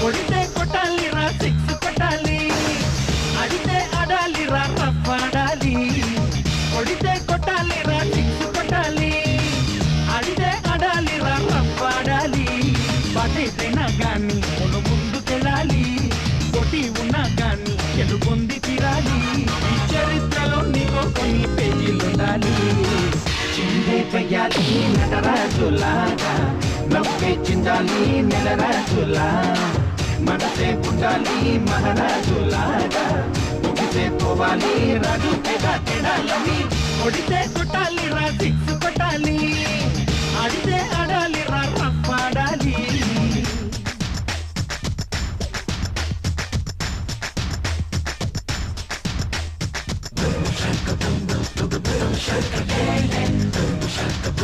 కొడితే కొట్టాలిరా సిక్స్ కొట్టాలి, అడితే ఆడాలిరా రఫ్ ఆడాలి. కొడితే కొట్టాలిరా సిక్స్ కొట్టాలి, అడితే ఆడాలిరా రఫ్ ఆడాలి. బాటైనా గాని కొను ముందుకెళ్ళాలి, కొట్టి ఉన్నా గాని గెలుపొంది తీరాలి. ఈ చరిత్రలో నీకో కొన్ని పేజీలుండాలి. చిందే చెయ్యాలి నటరాజులాగా, నవ్వే చిందాలి నెలరాజులా. మనసే పుట్టాలి మహారాజులాగా, ముగిసే పోవాలి రాజు తేడాలని. కొడితే కొట్టాలి రా సిక్స్ కొట్టాలి, ఆడితే ఆడాలి రా రఫ్ ఆడాలి. Shaka,